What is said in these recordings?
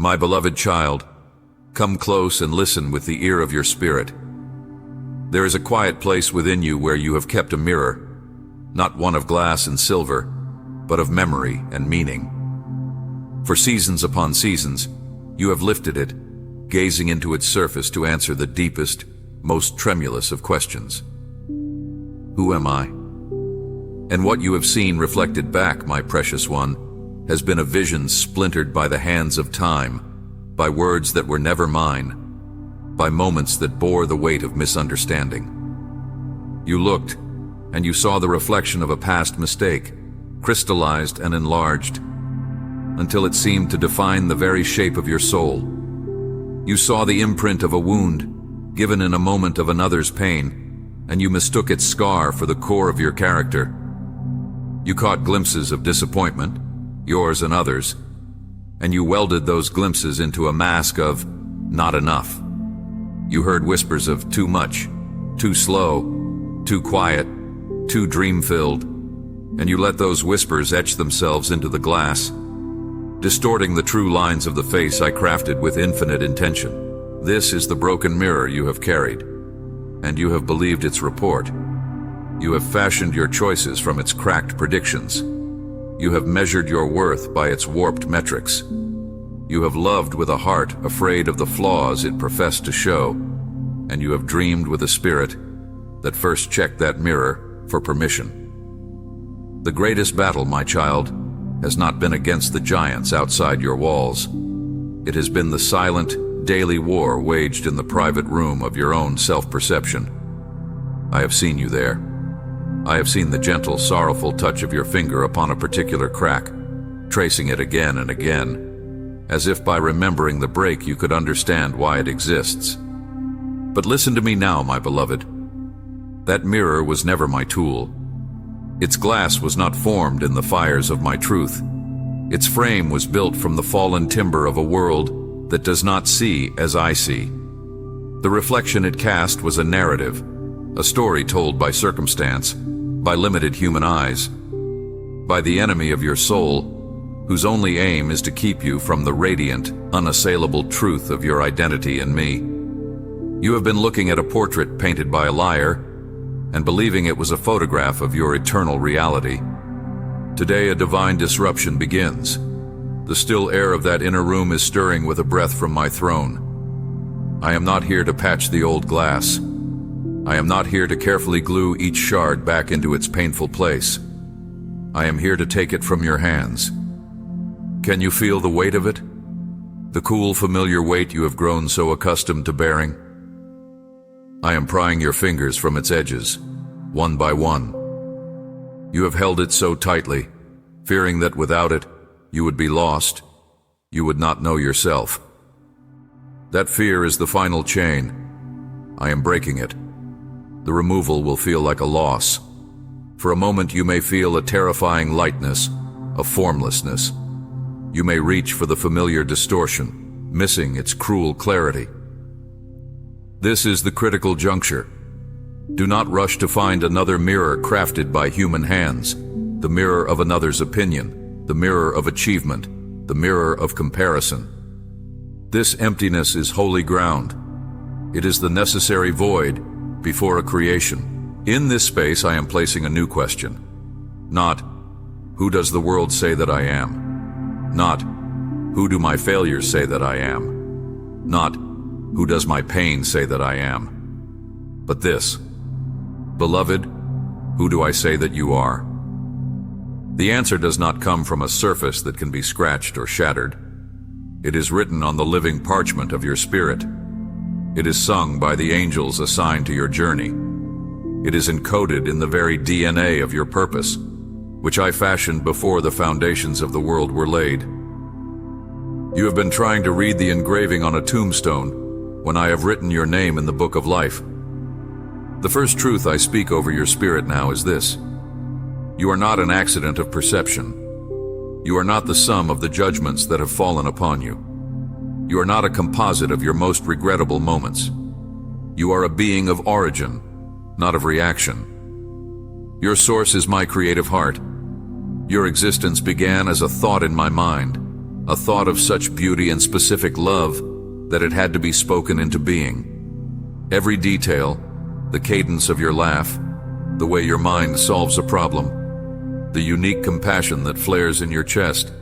My beloved child, come close and listen with the ear of your spirit. There is a quiet place within you where you have kept a mirror, not one of glass and silver, but of memory and meaning. For seasons upon seasons, you have lifted it, gazing into its surface to answer the deepest, most tremulous of questions. Who am I? And what you have seen reflected back, my precious one, has been a vision splintered by the hands of time, by words that were never mine, by moments that bore the weight of misunderstanding. You looked, and you saw the reflection of a past mistake, crystallized and enlarged, until it seemed to define the very shape of your soul. You saw the imprint of a wound, given in a moment of another's pain, and you mistook its scar for the core of your character. You caught glimpses of disappointment, yours and others, and you welded those glimpses into a mask of not enough. You heard whispers of too much, too slow, too quiet, too dream-filled, and you let those whispers etch themselves into the glass, distorting the true lines of the face I crafted with infinite intention. This is the broken mirror you have carried, and you have believed its report. You have fashioned your choices from its cracked predictions. You have measured your worth by its warped metrics. You have loved with a heart afraid of the flaws it professed to show, and you have dreamed with a spirit that first checked that mirror for permission. The greatest battle, my child, has not been against the giants outside your walls. It has been the silent, daily war waged in the private room of your own self-perception. I have seen you there. I have seen the gentle, sorrowful touch of your finger upon a particular crack, tracing it again and again, as if by remembering the break you could understand why it exists. But listen to me now, my beloved. That mirror was never my tool. Its glass was not formed in the fires of my truth. Its frame was built from the fallen timber of a world that does not see as I see. The reflection it cast was a narrative, a story told by circumstance, by limited human eyes, by the enemy of your soul, whose only aim is to keep you from the radiant, unassailable truth of your identity in me. You have been looking at a portrait painted by a liar, and believing it was a photograph of your eternal reality. Today a divine disruption begins. The still air of that inner room is stirring with a breath from my throne. I am not here to patch the old glass. I am not here to carefully glue each shard back into its painful place. I am here to take it from your hands. Can you feel the weight of it? The cool, familiar weight you have grown so accustomed to bearing? I am prying your fingers from its edges, one by one. You have held it so tightly, fearing that without it, you would be lost. You would not know yourself. That fear is the final chain. I am breaking it. The removal will feel like a loss. For a moment you may feel a terrifying lightness, a formlessness. You may reach for the familiar distortion, missing its cruel clarity. This is the critical juncture. Do not rush to find another mirror crafted by human hands, the mirror of another's opinion, the mirror of achievement, the mirror of comparison. This emptiness is holy ground. It is the necessary void before a creation. In this space I am placing a new question. Not, who does the world say that I am? Not, who do my failures say that I am? Not, who does my pain say that I am? But this, beloved, who do I say that you are? The answer does not come from a surface that can be scratched or shattered. It is written on the living parchment of your spirit. It is sung by the angels assigned to your journey. It is encoded in the very DNA of your purpose, which I fashioned before the foundations of the world were laid. You have been trying to read the engraving on a tombstone when I have written your name in the book of life. The first truth I speak over your spirit now is this. You are not an accident of perception. You are not the sum of the judgments that have fallen upon you. You are not a composite of your most regrettable moments. You are a being of origin, not of reaction. Your source is my creative heart. Your existence began as a thought in my mind, a thought of such beauty and specific love that it had to be spoken into being. Every detail, the cadence of your laugh, the way your mind solves a problem, the unique compassion that flares in your chest,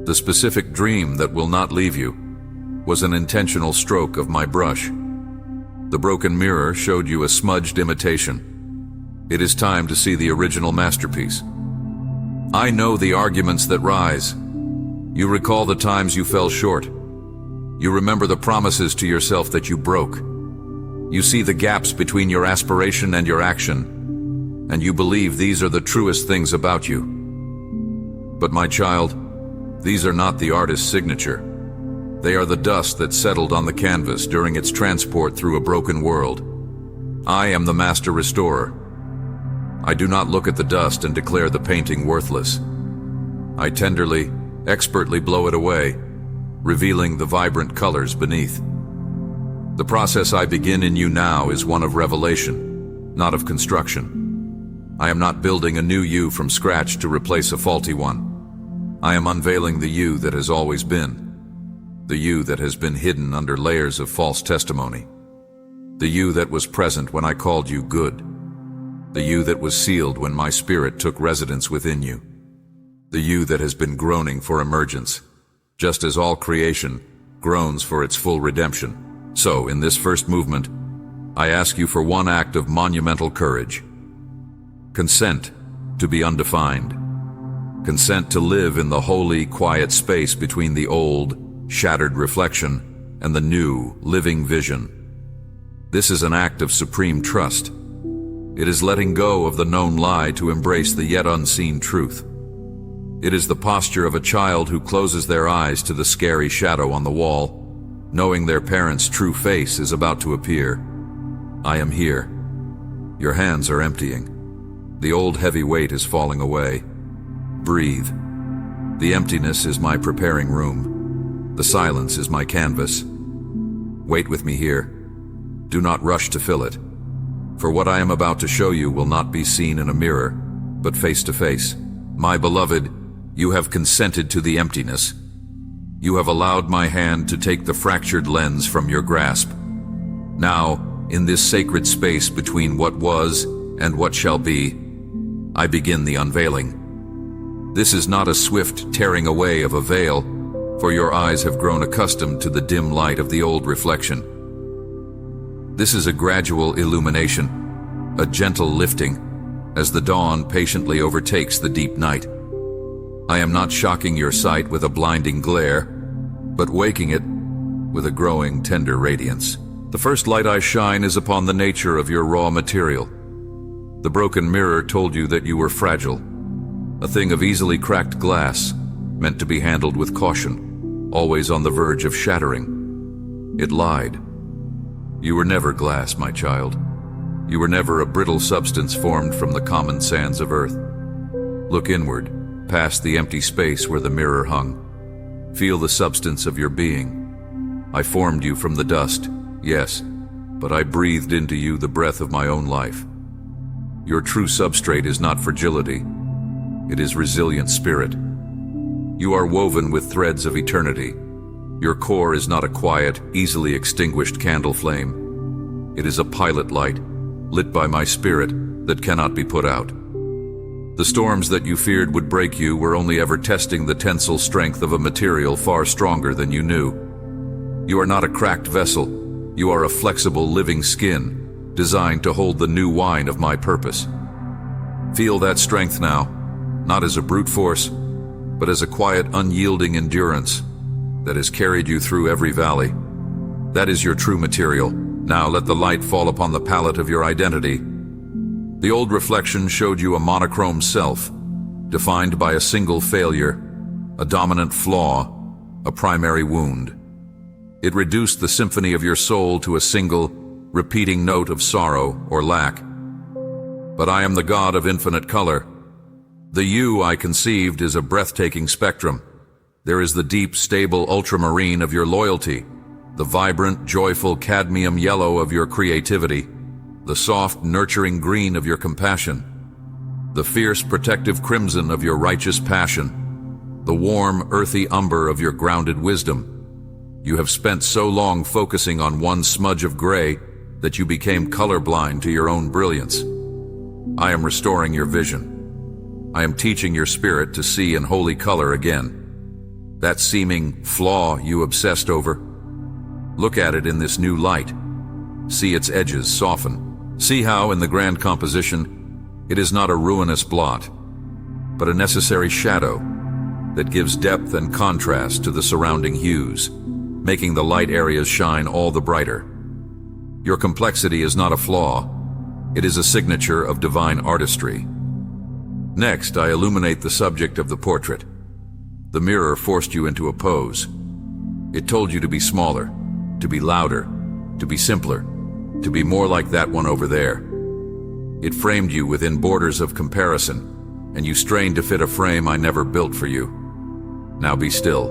the specific dream that will not leave you, was an intentional stroke of my brush. The broken mirror showed you a smudged imitation. It is time to see the original masterpiece. I know the arguments that rise. You recall the times you fell short. You remember the promises to yourself that you broke. You see the gaps between your aspiration and your action, and you believe these are the truest things about you. But my child, these are not the artist's signature. They are the dust that settled on the canvas during its transport through a broken world. I am the master restorer. I do not look at the dust and declare the painting worthless. I tenderly, expertly blow it away, revealing the vibrant colors beneath. The process I begin in you now is one of revelation, not of construction. I am not building a new you from scratch to replace a faulty one. I am unveiling the you that has always been. The you that has been hidden under layers of false testimony. The you that was present when I called you good. The you that was sealed when my spirit took residence within you. The you that has been groaning for emergence, just as all creation groans for its full redemption. So, in this first movement, I ask you for one act of monumental courage. Consent to be undefined. Consent to live in the holy, quiet space between the old, shattered reflection and the new, living vision. This is an act of supreme trust. It is letting go of the known lie to embrace the yet unseen truth. It is the posture of a child who closes their eyes to the scary shadow on the wall, knowing their parent's true face is about to appear. I am here. Your hands are emptying. The old heavy weight is falling away. Breathe. The emptiness is my preparing room. The silence is my canvas. Wait with me here. Do not rush to fill it. For what I am about to show you will not be seen in a mirror, but face to face. My beloved, you have consented to the emptiness. You have allowed my hand to take the fractured lens from your grasp. Now, in this sacred space between what was and what shall be, I begin the unveiling. This is not a swift tearing away of a veil, for your eyes have grown accustomed to the dim light of the old reflection. This is a gradual illumination, a gentle lifting, as the dawn patiently overtakes the deep night. I am not shocking your sight with a blinding glare, but waking it with a growing tender radiance. The first light I shine is upon the nature of your raw material. The broken mirror told you that you were fragile, a thing of easily cracked glass, meant to be handled with caution, always on the verge of shattering. It lied. You were never glass, my child. You were never a brittle substance formed from the common sands of earth. Look inward, past the empty space where the mirror hung. Feel the substance of your being. I formed you from the dust, yes, but I breathed into you the breath of my own life. Your true substrate is not fragility. It is resilient spirit. You are woven with threads of eternity. Your core is not a quiet, easily extinguished candle flame. It is a pilot light, lit by my spirit, that cannot be put out. The storms that you feared would break you were only ever testing the tensile strength of a material far stronger than you knew. You are not a cracked vessel. You are a flexible, living skin, designed to hold the new wine of my purpose. Feel that strength now, not as a brute force, but as a quiet, unyielding endurance that has carried you through every valley. That is your true material. Now let the light fall upon the palette of your identity. The old reflection showed you a monochrome self, defined by a single failure, a dominant flaw, a primary wound. It reduced the symphony of your soul to a single, repeating note of sorrow or lack. But I am the God of infinite color. The you I conceived is a breathtaking spectrum. There is the deep, stable ultramarine of your loyalty, the vibrant, joyful cadmium yellow of your creativity, the soft, nurturing green of your compassion, the fierce, protective crimson of your righteous passion. the warm, earthy umber of your grounded wisdom. You have spent so long focusing on one smudge of gray that you became colorblind to your own brilliance. I am restoring your vision. I am teaching your spirit to see in holy color again. That seeming flaw you obsessed over, look at it in this new light. See its edges soften. See how, in the grand composition, it is not a ruinous blot, but a necessary shadow that gives depth and contrast to the surrounding hues, making the light areas shine all the brighter. Your complexity is not a flaw, it is a signature of divine artistry. Next, I illuminate the subject of the portrait. The mirror forced you into a pose. It told you to be smaller, to be louder, to be simpler, to be more like that one over there. It framed you within borders of comparison, and you strained to fit a frame I never built for you. Now be still.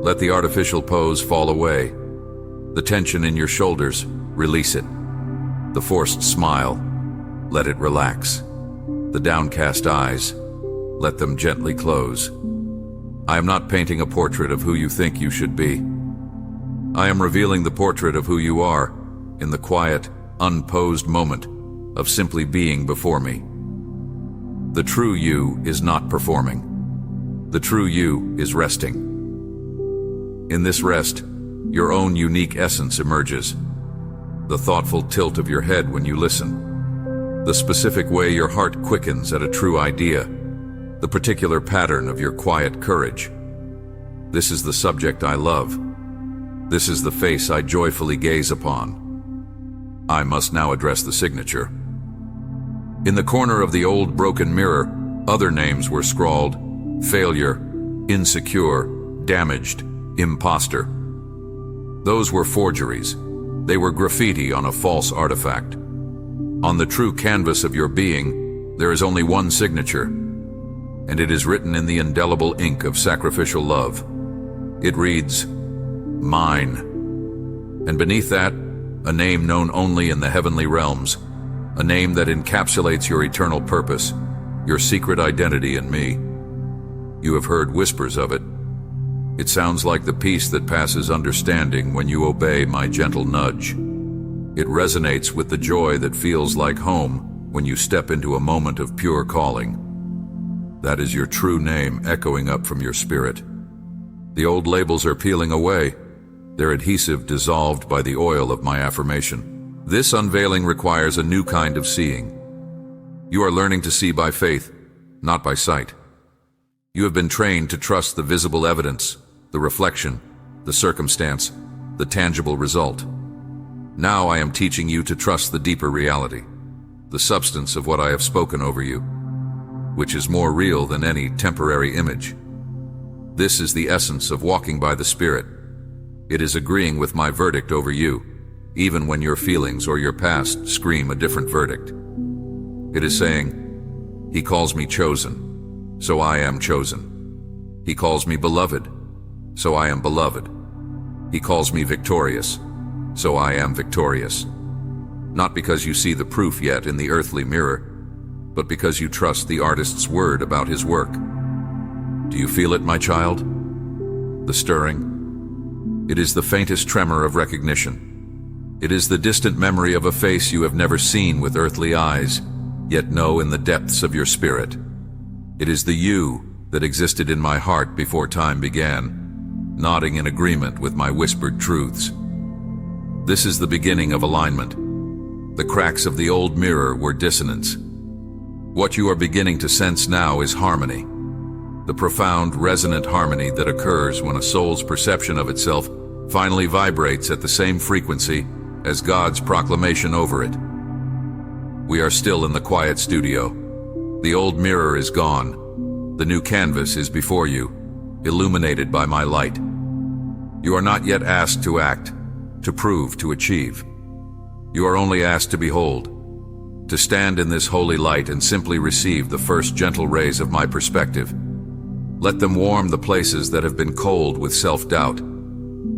Let the artificial pose fall away. The tension in your shoulders, release it. The forced smile, let it relax. The downcast eyes, let them gently close. I am not painting a portrait of who you think you should be. I am revealing the portrait of who you are in the quiet, unposed moment of simply being before me. The true you is not performing. The true you is resting. In this rest, your own unique essence emerges. The thoughtful tilt of your head when you listen. The specific way your heart quickens at a true idea. The particular pattern of your quiet courage. This is the subject I love. This is the face I joyfully gaze upon. I must now address the signature. In the corner of the old broken mirror, other names were scrawled: failure, insecure, damaged, imposter. Those were forgeries. They were graffiti on a false artifact. On the true canvas of your being, there is only one signature, and it is written in the indelible ink of sacrificial love. It reads, mine. And beneath that, a name known only in the heavenly realms, a name that encapsulates your eternal purpose, your secret identity in me. You have heard whispers of it. It sounds like the peace that passes understanding when you obey my gentle nudge. It resonates with the joy that feels like home when you step into a moment of pure calling. That is your true name echoing up from your spirit. The old labels are peeling away, their adhesive dissolved by the oil of my affirmation. This unveiling requires a new kind of seeing. You are learning to see by faith, not by sight. You have been trained to trust the visible evidence, the reflection, the circumstance, the tangible result. Now I am teaching you to trust the deeper reality, the substance of what I have spoken over you, which is more real than any temporary image. This is the essence of walking by the Spirit. It is agreeing with my verdict over you, even when your feelings or your past scream a different verdict. It is saying, He calls me chosen, so I am chosen. He calls me beloved, so I am beloved. He calls me victorious, so I am victorious. Not because you see the proof yet in the earthly mirror, but because you trust the artist's word about his work. Do you feel it, my child? The stirring? It is the faintest tremor of recognition. It is the distant memory of a face you have never seen with earthly eyes, yet know in the depths of your spirit. It is the you that existed in my heart before time began, nodding in agreement with my whispered truths. This is the beginning of alignment. The cracks of the old mirror were dissonance. What you are beginning to sense now is harmony. The profound, resonant harmony that occurs when a soul's perception of itself finally vibrates at the same frequency as God's proclamation over it. We are still in the quiet studio. The old mirror is gone. The new canvas is before you, illuminated by my light. You are not yet asked to act, to prove, to achieve. You are only asked to behold, to stand in this holy light and simply receive the first gentle rays of my perspective. Let them warm the places that have been cold with self-doubt.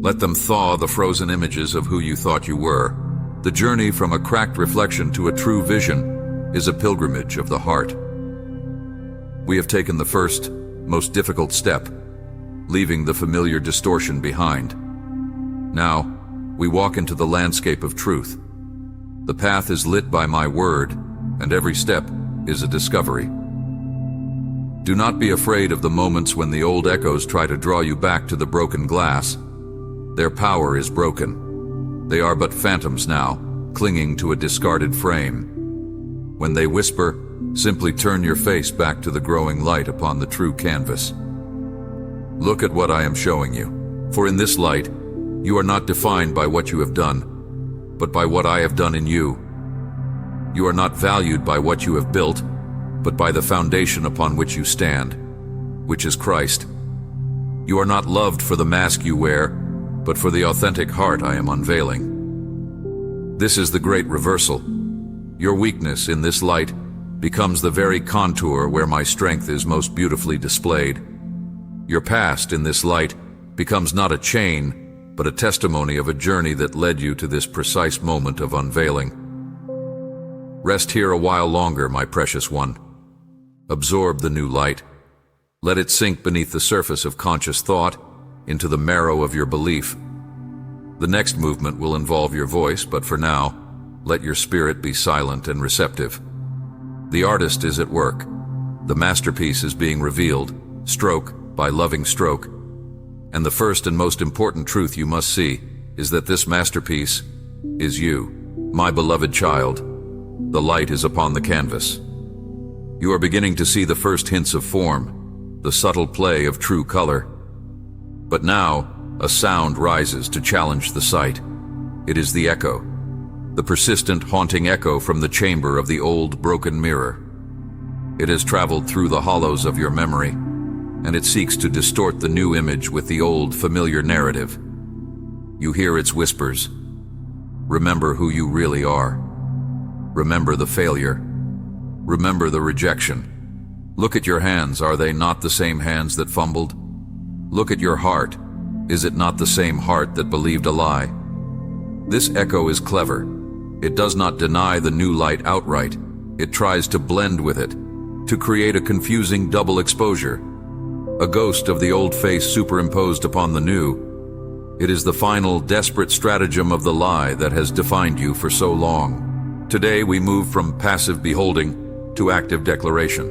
Let them thaw the frozen images of who you thought you were. The journey from a cracked reflection to a true vision is a pilgrimage of the heart. We have taken the first, most difficult step, leaving the familiar distortion behind. Now, we walk into the landscape of truth. The path is lit by my word, and every step is a discovery. Do not be afraid of the moments when the old echoes try to draw you back to the broken glass. Their power is broken. They are but phantoms now, clinging to a discarded frame. When they whisper, simply turn your face back to the growing light upon the true canvas. Look at what I am showing you, for in this light, you are not defined by what you have done, but by what I have done in you. You are not valued by what you have built, but by the foundation upon which you stand, which is Christ. You are not loved for the mask you wear, but for the authentic heart I am unveiling. This is the great reversal. Your weakness in this light becomes the very contour where my strength is most beautifully displayed. Your past in this light becomes not a chain, but a testimony of a journey that led you to this precise moment of unveiling. Rest here a while longer, my precious one. Absorb the new light. Let it sink beneath the surface of conscious thought, into the marrow of your belief. The next movement will involve your voice, but for now, let your spirit be silent and receptive. The artist is at work. The masterpiece is being revealed, stroke by loving stroke. And the first and most important truth you must see is that this masterpiece is you, my beloved child. The light is upon the canvas. You are beginning to see the first hints of form, the subtle play of true color. But now, a sound rises to challenge the sight. It is the echo, the persistent, haunting echo from the chamber of the old, broken mirror. It has traveled through the hollows of your memory, and it seeks to distort the new image with the old, familiar narrative. You hear its whispers. Remember who you really are. Remember the failure. Remember the rejection. Look at your hands. Are they not the same hands that fumbled? Look at your heart. Is it not the same heart that believed a lie? This echo is clever. It does not deny the new light outright. It tries to blend with it, to create a confusing double exposure, a ghost of the old face superimposed upon the new. It is the final, desperate stratagem of the lie that has defined you for so long. Today we move from passive beholding to active declaration.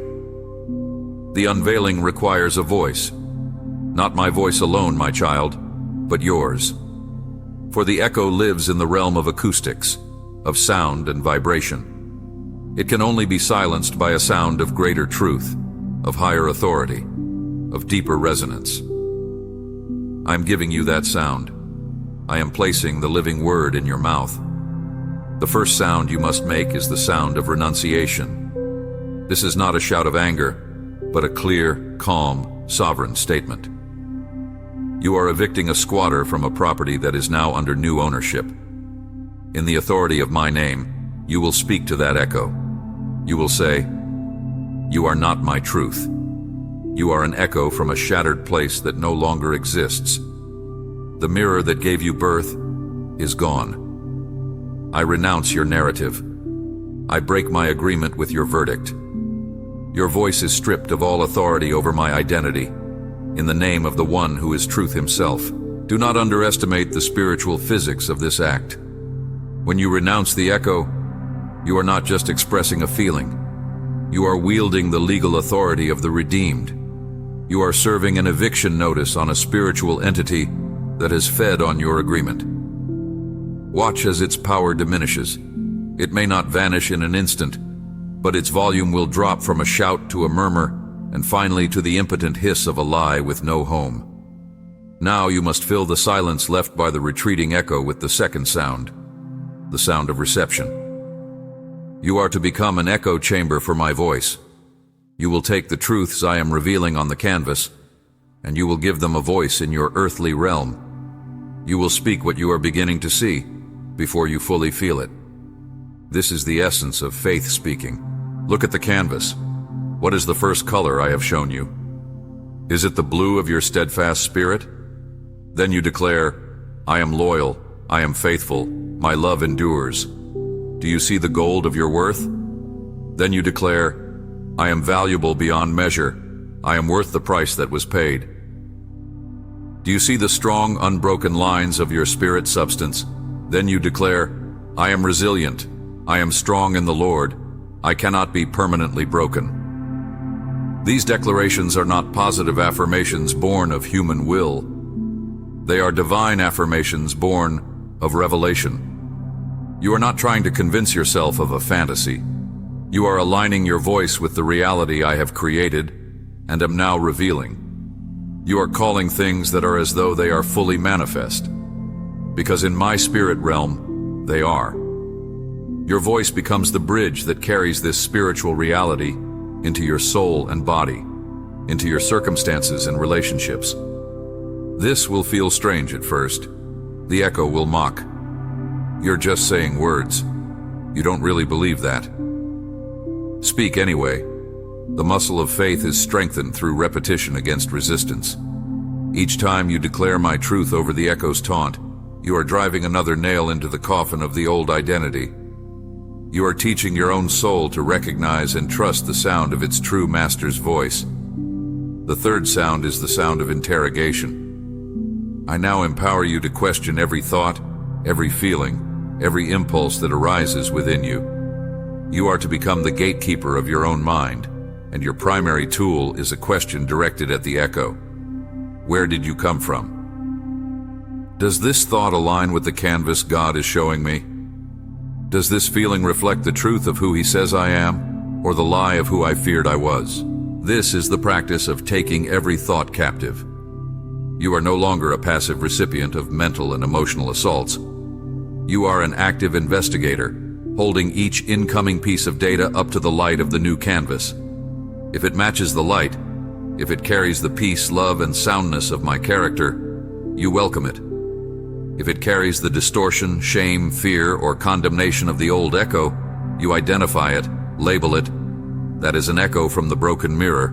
The unveiling requires a voice. Not my voice alone, my child, but yours. For the echo lives in the realm of acoustics, of sound and vibration. It can only be silenced by a sound of greater truth, of higher authority, of deeper resonance. I am giving you that sound. I am placing the living word in your mouth. The first sound you must make is the sound of renunciation. This is not a shout of anger, but a clear, calm, sovereign statement. You are evicting a squatter from a property that is now under new ownership. In the authority of my name, you will speak to that echo. You will say, "You are not my truth. You are an echo from a shattered place that no longer exists. The mirror that gave you birth is gone. I renounce your narrative. I break my agreement with your verdict. Your voice is stripped of all authority over my identity, in the name of the one who is truth himself. Do not underestimate the spiritual physics of this act. When you renounce the echo, you are not just expressing a feeling. You are wielding the legal authority of the redeemed. You are serving an eviction notice on a spiritual entity that has fed on your agreement. Watch as its power diminishes. It may not vanish in an instant, but its volume will drop from a shout to a murmur, and finally to the impotent hiss of a lie with no home. Now you must fill the silence left by the retreating echo with the second sound, the sound of reception. You are to become an echo chamber for my voice. You will take the truths I am revealing on the canvas, and you will give them a voice in your earthly realm. You will speak what you are beginning to see before you fully feel it. This is the essence of faith speaking. Look at the canvas. What is the first color I have shown you? Is it the blue of your steadfast spirit? Then you declare, I am loyal, I am faithful, my love endures. Do you see the gold of your worth? Then you declare, I am valuable beyond measure, I am worth the price that was paid. Do you see the strong, unbroken lines of your spirit substance? Then you declare, I am resilient. I am strong in the Lord. I cannot be permanently broken. These declarations are not positive affirmations born of human will. They are divine affirmations born of revelation. You are not trying to convince yourself of a fantasy. You are aligning your voice with the reality I have created and am now revealing. You are calling things that are as though they are fully manifest, because in my spirit realm, they are. Your voice becomes the bridge that carries this spiritual reality into your soul and body, into your circumstances and relationships. This will feel strange at first. The echo will mock. You're just saying words. You don't really believe that. Speak anyway. The muscle of faith is strengthened through repetition against resistance. Each time you declare my truth over the echo's taunt, you are driving another nail into the coffin of the old identity. You are teaching your own soul to recognize and trust the sound of its true master's voice. The third sound is the sound of interrogation. I now empower you to question every thought, every feeling, every impulse that arises within you. You are to become the gatekeeper of your own mind, and your primary tool is a question directed at the echo. Where did you come from? Does this thought align with the canvas God is showing me? Does this feeling reflect the truth of who He says I am, or the lie of who I feared I was? This is the practice of taking every thought captive. You are no longer a passive recipient of mental and emotional assaults. You are an active investigator, holding each incoming piece of data up to the light of the new canvas. If it matches the light, if it carries the peace, love, and soundness of my character, you welcome it. If it carries the distortion, shame, fear, or condemnation of the old echo, you identify it, label it, that is an echo from the broken mirror,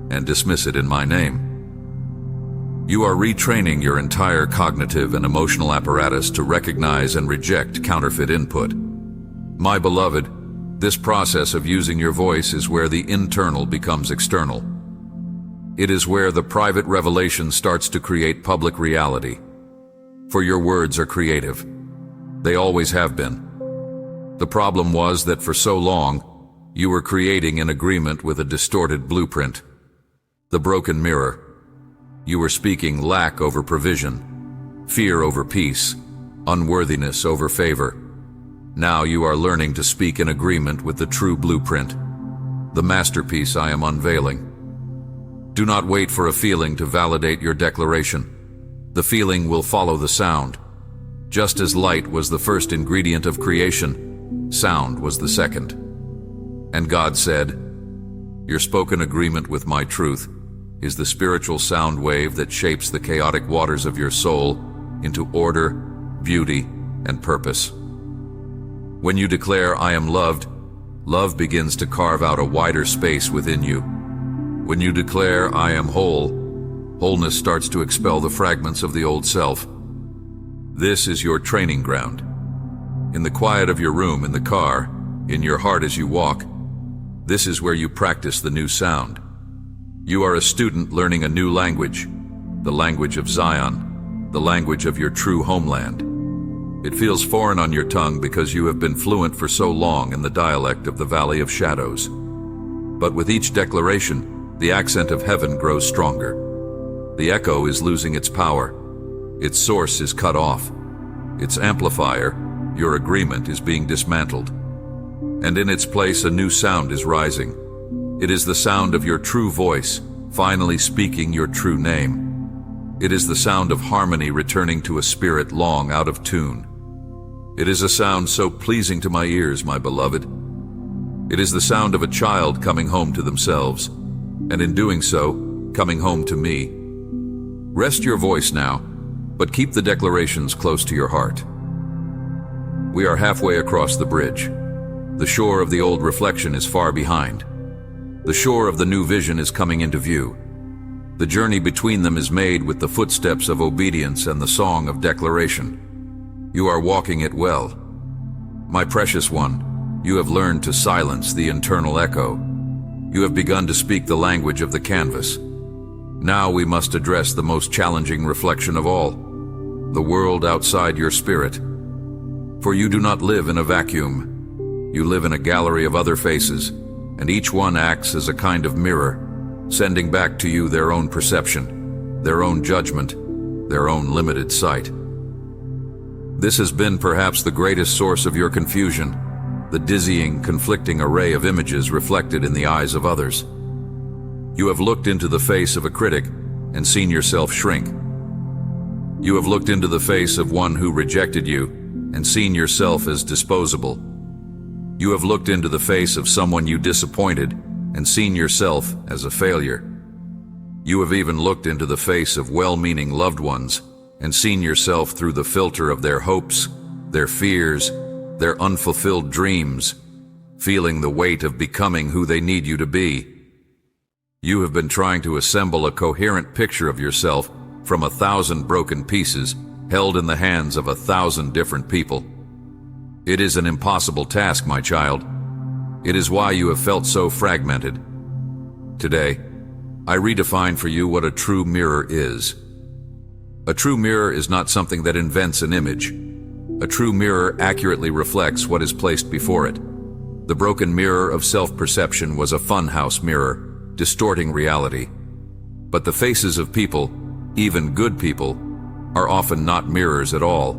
and dismiss it in my name. You are retraining your entire cognitive and emotional apparatus to recognize and reject counterfeit input. My beloved, this process of using your voice is where the internal becomes external. It is where the private revelation starts to create public reality. For your words are creative. They always have been. The problem was that for so long, you were creating in agreement with a distorted blueprint. The broken mirror. You were speaking lack over provision, fear over peace, unworthiness over favor. Now you are learning to speak in agreement with the true blueprint, the masterpiece I am unveiling. Do not wait for a feeling to validate your declaration. The feeling will follow the sound. Just as light was the first ingredient of creation, sound was the second. And God said, your spoken agreement with my truth is the spiritual sound wave that shapes the chaotic waters of your soul into order, beauty, and purpose. When you declare, I am loved, love begins to carve out a wider space within you. When you declare, I am whole, wholeness starts to expel the fragments of the old self. This is your training ground. In the quiet of your room, in the car, in your heart as you walk, this is where you practice the new sound. You are a student learning a new language, the language of Zion, the language of your true homeland. It feels foreign on your tongue because you have been fluent for so long in the dialect of the Valley of Shadows. But with each declaration, the accent of heaven grows stronger. The echo is losing its power. Its source is cut off. Its amplifier, your agreement, is being dismantled. And in its place, a new sound is rising. It is the sound of your true voice, finally speaking your true name. It is the sound of harmony returning to a spirit long out of tune. It is a sound so pleasing to my ears, my beloved. It is the sound of a child coming home to themselves, and in doing so, coming home to me. Rest your voice now, but keep the declarations close to your heart. We are halfway across the bridge. The shore of the old reflection is far behind. The shore of the new vision is coming into view. The journey between them is made with the footsteps of obedience and the song of declaration. You are walking it well. My precious one, you have learned to silence the internal echo. You have begun to speak the language of the canvas. Now we must address the most challenging reflection of all, the world outside your spirit. For you do not live in a vacuum. You live in a gallery of other faces, and each one acts as a kind of mirror, sending back to you their own perception, their own judgment, their own limited sight. This has been perhaps the greatest source of your confusion, the dizzying, conflicting array of images reflected in the eyes of others. You have looked into the face of a critic and seen yourself shrink. You have looked into the face of one who rejected you and seen yourself as disposable. You have looked into the face of someone you disappointed and seen yourself as a failure. You have even looked into the face of well-meaning loved ones and seen yourself through the filter of their hopes, their fears, their unfulfilled dreams, feeling the weight of becoming who they need you to be. You have been trying to assemble a coherent picture of yourself from 1,000 broken pieces held in the hands of 1,000 different people. It is an impossible task, my child. It is why you have felt so fragmented. Today, I redefine for you what a true mirror is. A true mirror is not something that invents an image. A true mirror accurately reflects what is placed before it. The broken mirror of self-perception was a funhouse mirror, distorting reality. But the faces of people, even good people, are often not mirrors at all.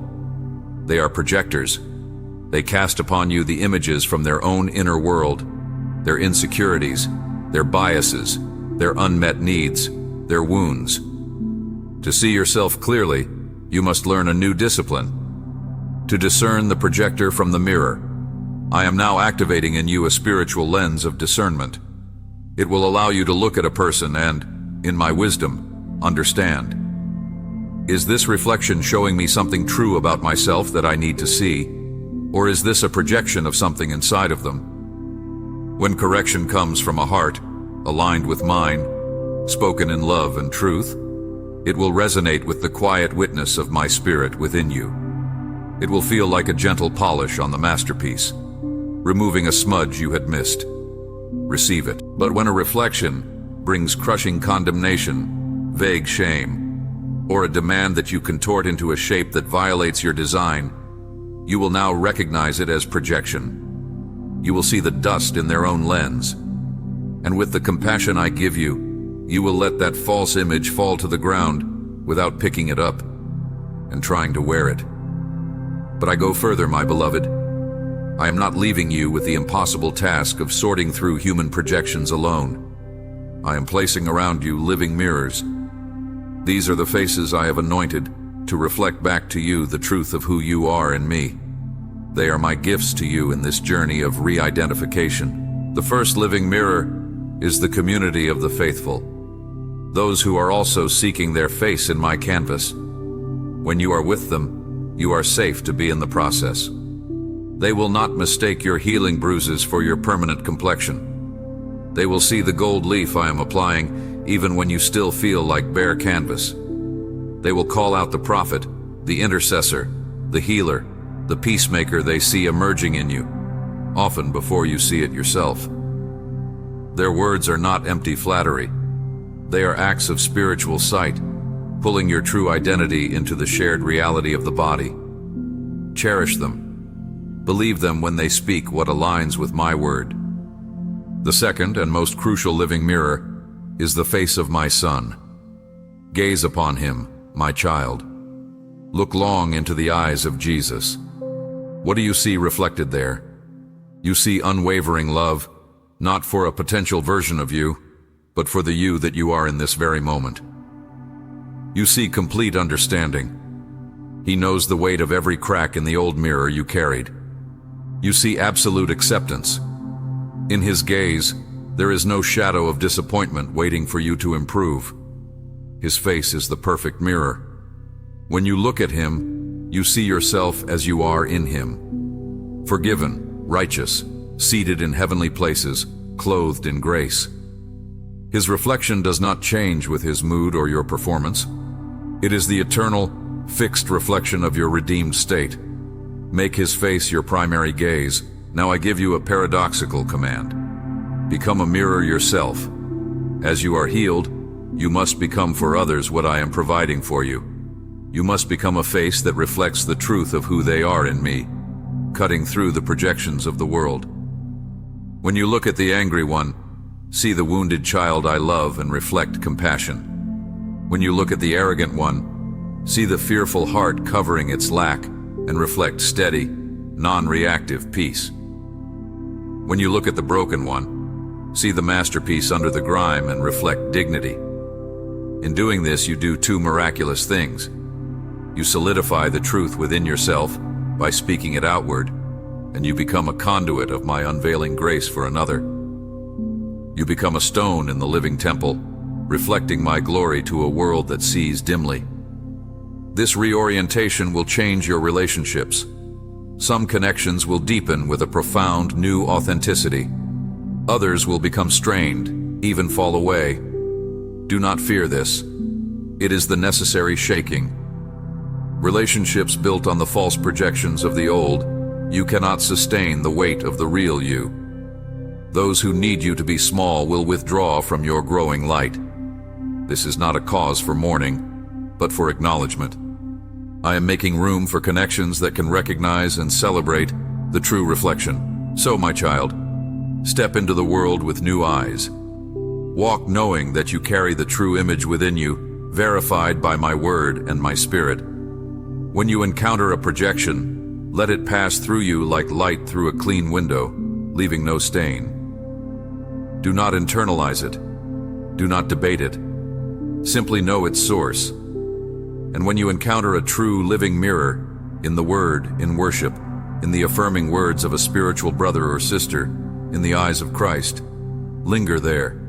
They are projectors. They cast upon you the images from their own inner world, their insecurities, their biases, their unmet needs, their wounds. To see yourself clearly, you must learn a new discipline: to discern the projector from the mirror. I am now activating in you a spiritual lens of discernment. It will allow you to look at a person and, in my wisdom, understand. Is this reflection showing me something true about myself that I need to see? Or is this a projection of something inside of them? When correction comes from a heart aligned with mine, spoken in love and truth, it will resonate with the quiet witness of my spirit within you. It will feel like a gentle polish on the masterpiece, removing a smudge you had missed. Receive it. But when a reflection brings crushing condemnation, vague shame, or a demand that you contort into a shape that violates your design, you will now recognize it as projection. You will see the dust in their own lens. And with the compassion I give you, you will let that false image fall to the ground without picking it up and trying to wear it. But I go further, my beloved. I am not leaving you with the impossible task of sorting through human projections alone. I am placing around you living mirrors. These are the faces I have anointed to reflect back to you the truth of who you are in me. They are my gifts to you in this journey of re-identification. The first living mirror is the community of the faithful, those who are also seeking their face in my canvas. When you are with them, you are safe to be in the process. They will not mistake your healing bruises for your permanent complexion. They will see the gold leaf I am applying even when you still feel like bare canvas. They will call out the prophet, the intercessor, the healer, the peacemaker they see emerging in you, often before you see it yourself. Their words are not empty flattery. They are acts of spiritual sight, pulling your true identity into the shared reality of the body. Cherish them. Believe them when they speak what aligns with my word. The second and most crucial living mirror is the face of my Son. Gaze upon him, my child. Look long into the eyes of Jesus. What do you see reflected there? You see unwavering love, not for a potential version of you, but for the you that you are in this very moment. You see complete understanding. He knows the weight of every crack in the old mirror you carried. You see absolute acceptance. In his gaze, there is no shadow of disappointment waiting for you to improve. His face is the perfect mirror. When you look at him, you see yourself as you are in him. Forgiven, righteous, seated in heavenly places, clothed in grace. His reflection does not change with his mood or your performance. It is the eternal, fixed reflection of your redeemed state. Make his face your primary gaze. Now I give you a paradoxical command. Become a mirror yourself. As you are healed, you must become for others what I am providing for you. You must become a face that reflects the truth of who they are in me, cutting through the projections of the world. When you look at the angry one, see the wounded child I love and reflect compassion. When you look at the arrogant one, see the fearful heart covering its lack and reflect steady, non-reactive peace. When you look at the broken one, see the masterpiece under the grime and reflect dignity. In doing this, you do two miraculous things. You solidify the truth within yourself by speaking it outward, and you become a conduit of my unveiling grace for another. You become a stone in the living temple, reflecting my glory to a world that sees dimly. This reorientation will change your relationships. Some connections will deepen with a profound new authenticity. Others will become strained, even fall away. Do not fear this. It is the necessary shaking. Relationships built on the false projections of the old, you cannot sustain the weight of the real you. Those who need you to be small will withdraw from your growing light. This is not a cause for mourning, but for acknowledgement. I am making room for connections that can recognize and celebrate the true reflection. So, my child, step into the world with new eyes. Walk knowing that you carry the true image within you, verified by my word and my spirit. When you encounter a projection, let it pass through you like light through a clean window, leaving no stain. Do not internalize it. Do not debate it. Simply know its source. And when you encounter a true living mirror, in the word, in worship, in the affirming words of a spiritual brother or sister, in the eyes of Christ, linger there.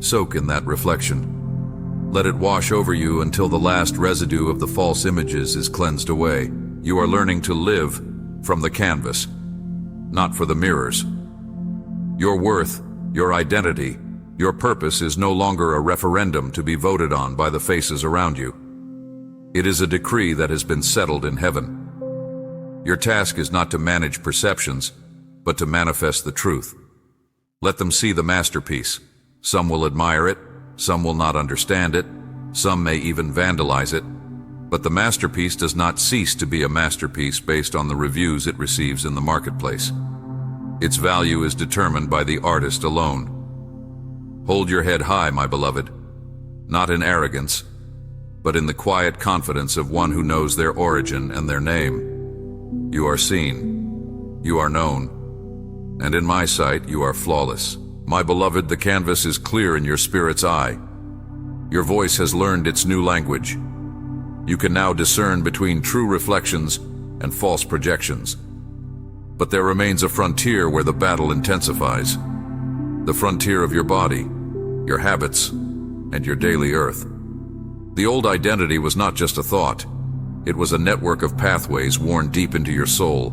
Soak in that reflection. Let it wash over you until the last residue of the false images is cleansed away. You are learning to live from the canvas, not for the mirrors. Your worth, your identity, your purpose is no longer a referendum to be voted on by the faces around you. It is a decree that has been settled in heaven. Your task is not to manage perceptions, but to manifest the truth. Let them see the masterpiece. Some will admire it, some will not understand it, some may even vandalize it, but the masterpiece does not cease to be a masterpiece based on the reviews it receives in the marketplace. Its value is determined by the artist alone. Hold your head high, my beloved, not in arrogance, but in the quiet confidence of one who knows their origin and their name. You are seen, you are known, and in my sight you are flawless. My beloved, the canvas is clear in your spirit's eye. Your voice has learned its new language. You can now discern between true reflections and false projections. But there remains a frontier where the battle intensifies. The frontier of your body, your habits, and your daily earth. The old identity was not just a thought. It was a network of pathways worn deep into your soul,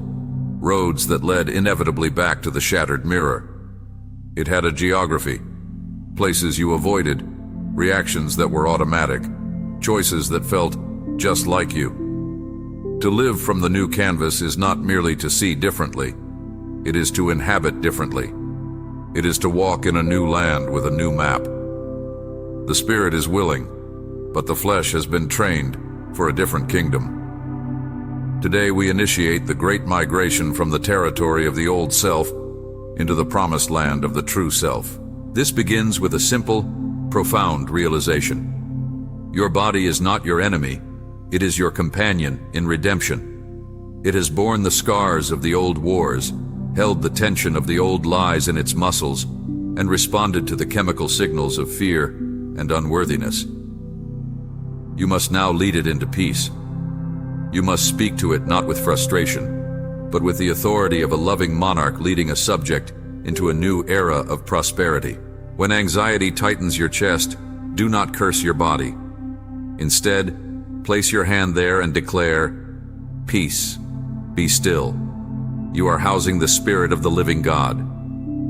roads that led inevitably back to the shattered mirror. It had a geography, places you avoided, reactions that were automatic, choices that felt just like you. To live from the new canvas is not merely to see differently, it is to inhabit differently. It is to walk in a new land with a new map. The spirit is willing, but the flesh has been trained for a different kingdom. Today we initiate the great migration from the territory of the old self into the promised land of the true self. This begins with a simple, profound realization. Your body is not your enemy, it is your companion in redemption. It has borne the scars of the old wars, held the tension of the old lies in its muscles, and responded to the chemical signals of fear and unworthiness. You must now lead it into peace. You must speak to it not with frustration, but with the authority of a loving monarch leading a subject into a new era of prosperity. When anxiety tightens your chest, do not curse your body. Instead, place your hand there and declare, "Peace, be still." You are housing the Spirit of the living God.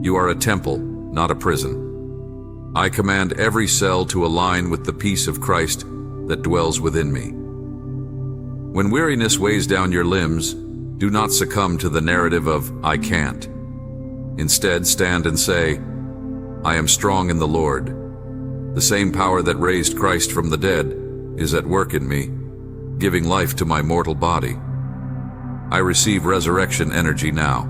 You are a temple, not a prison. I command every cell to align with the peace of Christ that dwells within me. When weariness weighs down your limbs, do not succumb to the narrative of "I can't." Instead, stand and say, I am strong in the Lord. The same power that raised Christ from the dead is at work in me, giving life to my mortal body. I receive resurrection energy now.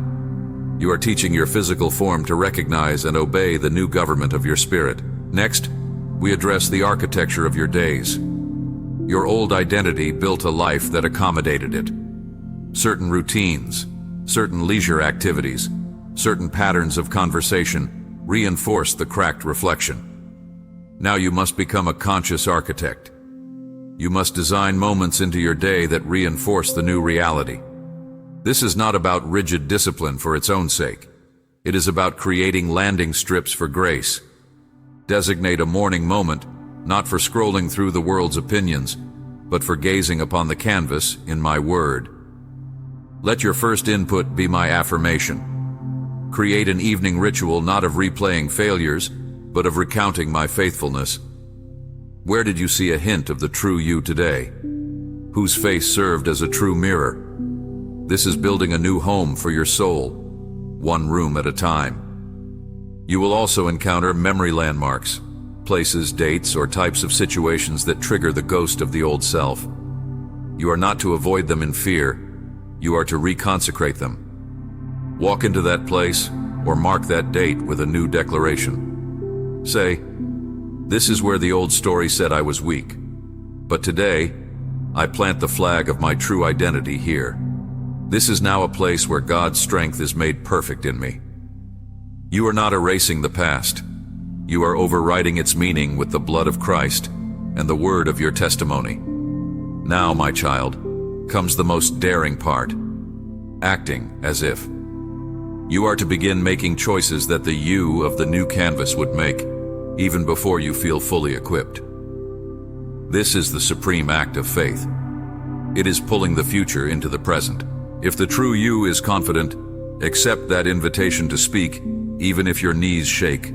You are teaching your physical form to recognize and obey the new government of your spirit. Next, we address the architecture of your days. Your old identity built a life that accommodated it. Certain routines, certain leisure activities, certain patterns of conversation reinforce the cracked reflection. Now you must become a conscious architect. You must design moments into your day that reinforce the new reality. This is not about rigid discipline for its own sake. It is about creating landing strips for grace. Designate a morning moment, not for scrolling through the world's opinions, but for gazing upon the canvas in my word. Let your first input be my affirmation. Create an evening ritual not of replaying failures, but of recounting my faithfulness. Where did you see a hint of the true you today? Whose face served as a true mirror? This is building a new home for your soul, one room at a time. You will also encounter memory landmarks, places, dates, or types of situations that trigger the ghost of the old self. You are not to avoid them in fear, you are to reconsecrate them. Walk into that place or mark that date with a new declaration. Say, this is where the old story said I was weak, but today I plant the flag of my true identity here. This is now a place where God's strength is made perfect in me. You are not erasing the past. You are overriding its meaning with the blood of Christ and the word of your testimony. Now, my child, comes the most daring part, acting as if. You are to begin making choices that the you of the new canvas would make, even before you feel fully equipped. This is the supreme act of faith. It is pulling the future into the present. If the true you is confident, accept that invitation to speak, even if your knees shake.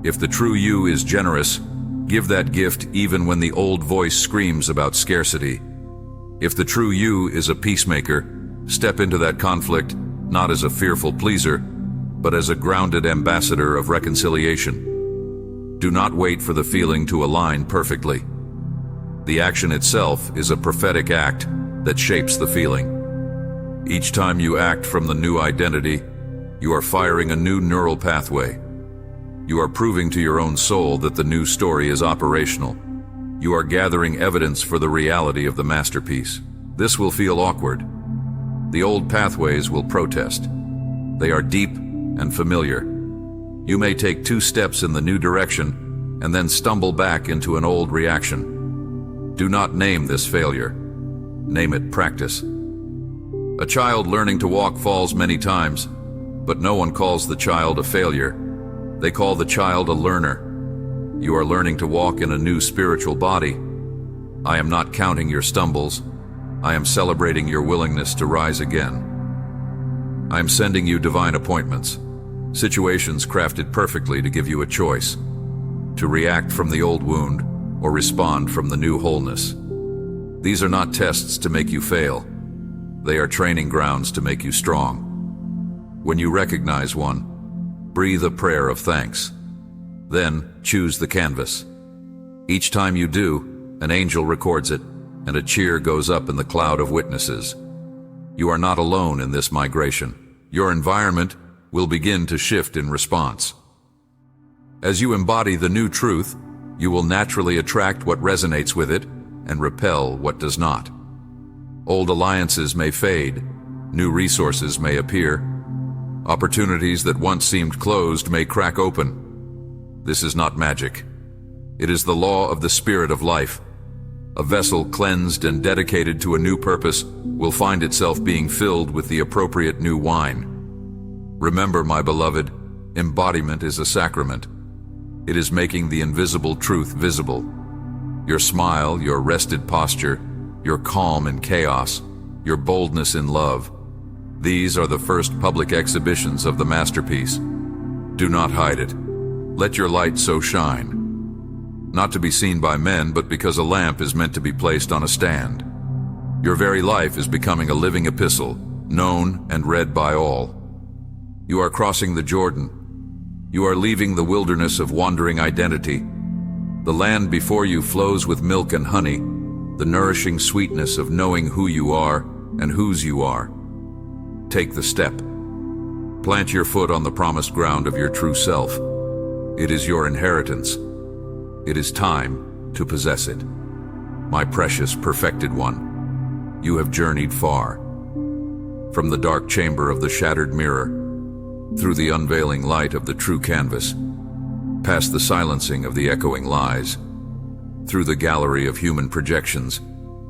If the true you is generous, give that gift even when the old voice screams about scarcity. If the true you is a peacemaker, step into that conflict not as a fearful pleaser, but as a grounded ambassador of reconciliation. Do not wait for the feeling to align perfectly. The action itself is a prophetic act that shapes the feeling. Each time you act from the new identity, you are firing a new neural pathway. You are proving to your own soul that the new story is operational. You are gathering evidence for the reality of the masterpiece. This will feel awkward. The old pathways will protest. They are deep and familiar. You may take 2 steps in the new direction and then stumble back into an old reaction. Do not name this failure. Name it practice. A child learning to walk falls many times, but no one calls the child a failure. They call the child a learner. You are learning to walk in a new spiritual body. I am not counting your stumbles. I am celebrating your willingness to rise again. I am sending you divine appointments, situations crafted perfectly to give you a choice, to react from the old wound or respond from the new wholeness. These are not tests to make you fail. They are training grounds to make you strong. When you recognize one, breathe a prayer of thanks. Then choose the canvas. Each time you do, an angel records it, and a cheer goes up in the cloud of witnesses. You are not alone in this migration. Your environment will begin to shift in response. As you embody the new truth, you will naturally attract what resonates with it and repel what does not. Old alliances may fade, new resources may appear, opportunities that once seemed closed may crack open. This is not magic. It is the law of the spirit of life. A vessel cleansed and dedicated to a new purpose will find itself being filled with the appropriate new wine. Remember, my beloved, embodiment is a sacrament. It is making the invisible truth visible. Your smile, your rested posture, your calm in chaos, your boldness in love. These are the first public exhibitions of the masterpiece. Do not hide it. Let your light so shine. Not to be seen by men, but because a lamp is meant to be placed on a stand. Your very life is becoming a living epistle, known and read by all. You are crossing the Jordan. You are leaving the wilderness of wandering identity. The land before you flows with milk and honey, the nourishing sweetness of knowing who you are and whose you are. Take the step. Plant your foot on the promised ground of your true self. It is your inheritance. It is time to possess it. My precious, perfected one, you have journeyed far. From the dark chamber of the shattered mirror, through the unveiling light of the true canvas, past the silencing of the echoing lies, through the gallery of human projections,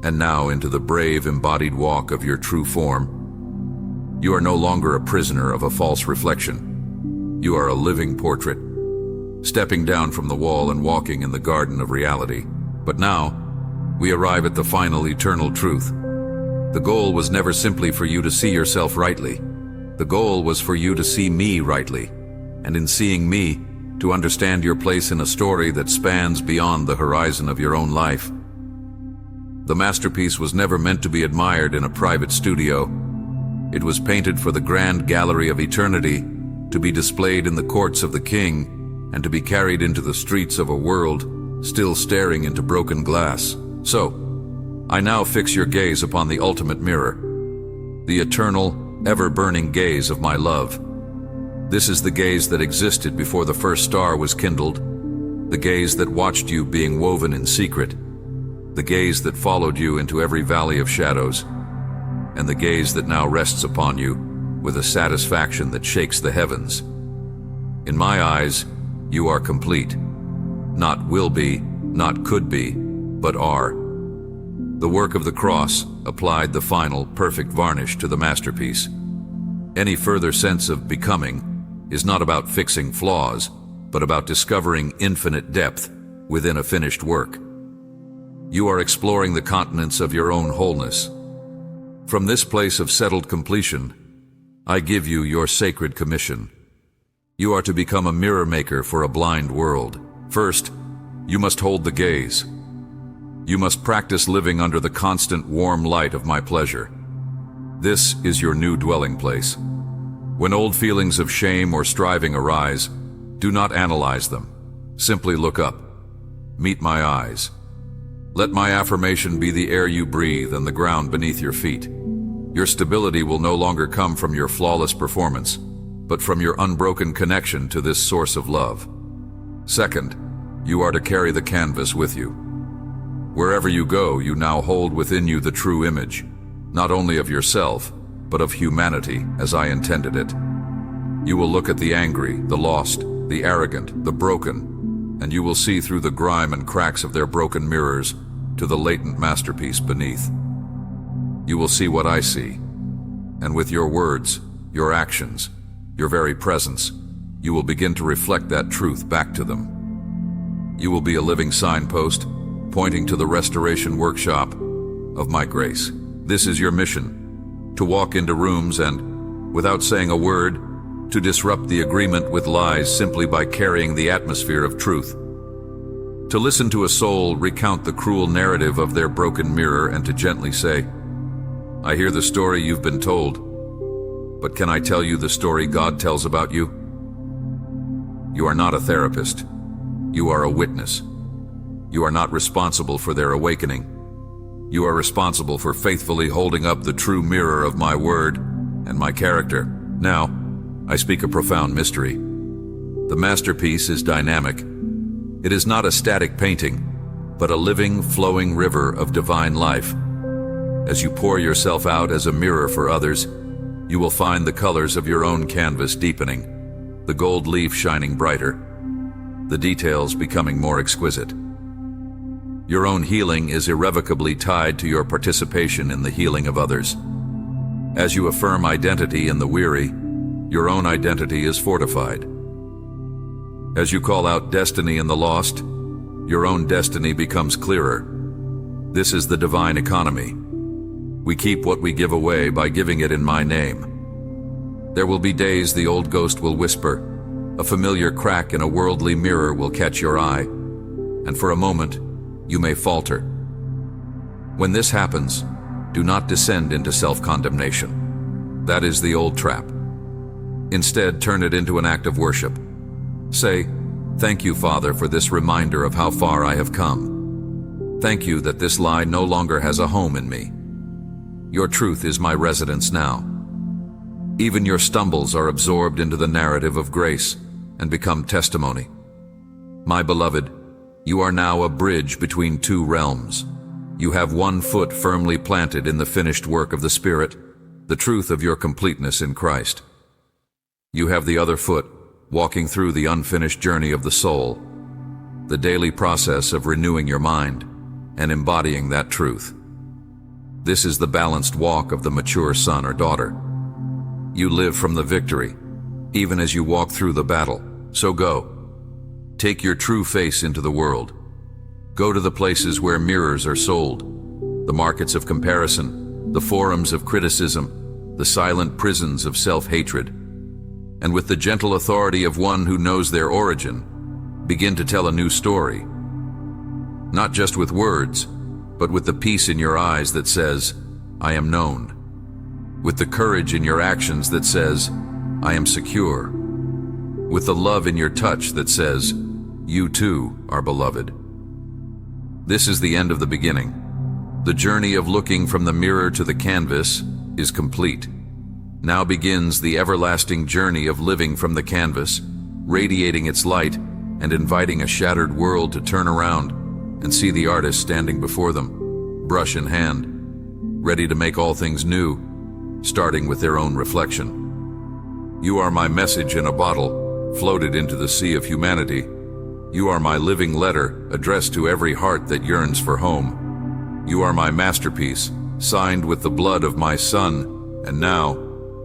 and now into the brave embodied walk of your true form. You are no longer a prisoner of a false reflection. You are a living portrait, stepping down from the wall and walking in the garden of reality. But now, we arrive at the final eternal truth. The goal was never simply for you to see yourself rightly. The goal was for you to see me rightly, and in seeing me, to understand your place in a story that spans beyond the horizon of your own life. The masterpiece was never meant to be admired in a private studio. It was painted for the grand gallery of eternity, to be displayed in the courts of the king, and to be carried into the streets of a world still staring into broken glass. So, I now fix your gaze upon the ultimate mirror, the eternal, ever-burning gaze of my love. This is the gaze that existed before the first star was kindled, the gaze that watched you being woven in secret, the gaze that followed you into every valley of shadows, and the gaze that now rests upon you with a satisfaction that shakes the heavens. In my eyes, you are complete. Not will be, not could be, but are. The work of the cross applied the final, perfect varnish to the masterpiece. Any further sense of becoming is not about fixing flaws, but about discovering infinite depth within a finished work. You are exploring the continents of your own wholeness. From this place of settled completion, I give you your sacred commission. You are to become a mirror maker for a blind world. First, you must hold the gaze. You must practice living under the constant warm light of my pleasure. This is your new dwelling place. When old feelings of shame or striving arise, do not analyze them. Simply look up. Meet my eyes. Let my affirmation be the air you breathe and the ground beneath your feet. Your stability will no longer come from your flawless performance, but from your unbroken connection to this source of love. Second, you are to carry the canvas with you. Wherever you go, you now hold within you the true image, not only of yourself, but of humanity as I intended it. You will look at the angry, the lost, the arrogant, the broken, and you will see through the grime and cracks of their broken mirrors to the latent masterpiece beneath. You will see what I see, and with your words, your actions, your very presence, you will begin to reflect that truth back to them. You will be a living signpost, pointing to the restoration workshop of my grace. This is your mission, to walk into rooms and, without saying a word, to disrupt the agreement with lies simply by carrying the atmosphere of truth. To listen to a soul recount the cruel narrative of their broken mirror and to gently say, I hear the story you've been told, but can I tell you the story God tells about you? You are not a therapist. You are a witness. You are not responsible for their awakening. You are responsible for faithfully holding up the true mirror of my word and my character. Now, I speak a profound mystery. The masterpiece is dynamic. It is not a static painting, but a living, flowing river of divine life. As you pour yourself out as a mirror for others, you will find the colors of your own canvas deepening, the gold leaf shining brighter, the details becoming more exquisite. Your own healing is irrevocably tied to your participation in the healing of others. As you affirm identity in the weary, your own identity is fortified. As you call out destiny in the lost, your own destiny becomes clearer. This is the divine economy. We keep what we give away by giving it in my name. There will be days the old ghost will whisper, a familiar crack in a worldly mirror will catch your eye, and for a moment, you may falter. When this happens, do not descend into self-condemnation. That is the old trap. Instead, turn it into an act of worship. Say, "Thank you, Father, for this reminder of how far I have come. Thank you that this lie no longer has a home in me. Your truth is my residence now." Even your stumbles are absorbed into the narrative of grace and become testimony. My beloved, you are now a bridge between two realms. You have one foot firmly planted in the finished work of the Spirit, the truth of your completeness in Christ. You have the other foot walking through the unfinished journey of the soul, the daily process of renewing your mind and embodying that truth. This is the balanced walk of the mature son or daughter. You live from the victory, even as you walk through the battle. So go. Take your true face into the world. Go to the places where mirrors are sold, the markets of comparison, the forums of criticism, the silent prisons of self-hatred. And with the gentle authority of one who knows their origin, begin to tell a new story. Not just with words, but with the peace in your eyes that says, "I am known." With the courage in your actions that says, "I am secure." With the love in your touch that says, "You too are beloved." This is the end of the beginning. The journey of looking from the mirror to the canvas is complete. Now begins the everlasting journey of living from the canvas, radiating its light and inviting a shattered world to turn around and see the artist standing before them, brush in hand, ready to make all things new, starting with their own reflection. You are my message in a bottle, floated into the sea of humanity. You are my living letter addressed to every heart that yearns for home. You are my masterpiece, signed with the blood of my Son, and now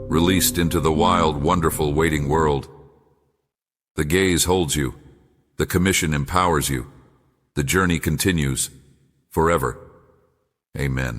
released into the wild, wonderful, waiting world. The gaze holds you. The commission empowers you. The journey continues forever. Amen.